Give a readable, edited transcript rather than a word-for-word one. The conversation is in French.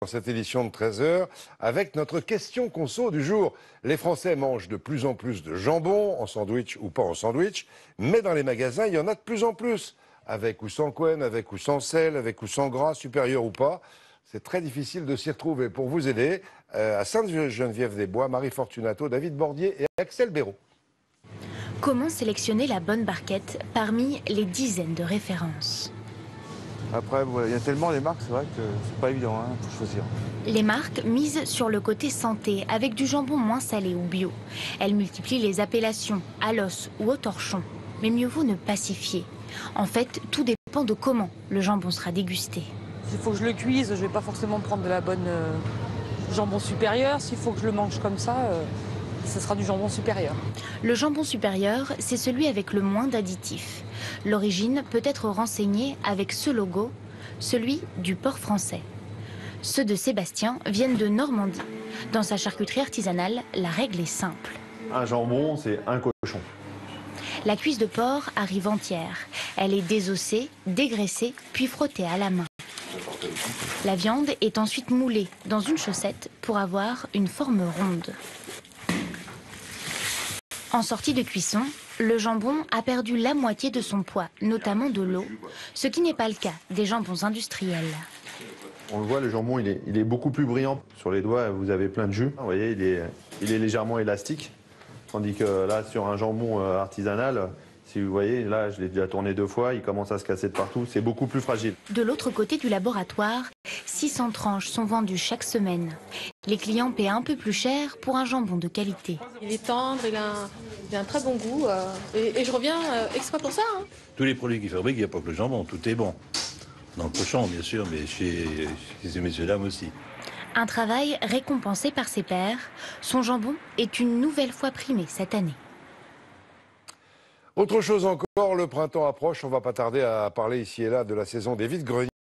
Dans cette édition de 13 heures, avec notre question conso du jour. Les Français mangent de plus en plus de jambon, en sandwich ou pas en sandwich, mais dans les magasins, il y en a de plus en plus. Avec ou sans couenne, avec ou sans sel, avec ou sans gras, supérieur ou pas. C'est très difficile de s'y retrouver. Pour vous aider, à Sainte-Geneviève-des-Bois, Marie Fortunato, David Bordier et Axel Béraud. Comment sélectionner la bonne barquette parmi les dizaines de références? Après, il y a tellement les marques, c'est vrai que c'est pas évident pour choisir. Les marques misent sur le côté santé avec du jambon moins salé ou bio. Elles multiplient les appellations à l'os ou au torchon. Mais mieux vaut ne pas s'y fier. En fait, tout dépend de comment le jambon sera dégusté. S'il faut que je le cuise, je vais pas forcément prendre de la bonne jambon supérieur. S'il faut que je le mange comme ça, ce sera du jambon supérieur. Le jambon supérieur, c'est celui avec le moins d'additifs. L'origine peut être renseignée avec ce logo, celui du porc français. Ceux de Sébastien viennent de Normandie. Dans sa charcuterie artisanale, la règle est simple. Un jambon, c'est un cochon. La cuisse de porc arrive entière. Elle est désossée, dégraissée, puis frottée à la main. La viande est ensuite moulée dans une chaussette pour avoir une forme ronde. En sortie de cuisson, le jambon a perdu la moitié de son poids, notamment de l'eau, ce qui n'est pas le cas des jambons industriels. On le voit, le jambon, il est beaucoup plus brillant. Sur les doigts, vous avez plein de jus. Vous voyez, il est légèrement élastique. Tandis que là, sur un jambon artisanal, si vous voyez, là, je l'ai déjà tourné 2 fois, il commence à se casser de partout. C'est beaucoup plus fragile. De l'autre côté du laboratoire, 600 tranches sont vendues chaque semaine. Les clients paient un peu plus cher pour un jambon de qualité. Il est tendre, il a un très bon goût et je reviens exprès pour ça. Tous les produits qu'ils fabriquent, il n'y a pas que le jambon, tout est bon. Dans le cochon, bien sûr, mais chez ces messieurs-dames aussi. Un travail récompensé par ses pairs. Son jambon est une nouvelle fois primé cette année. Autre chose encore, le printemps approche. On va pas tarder à parler ici et là de la saison des vide-greniers.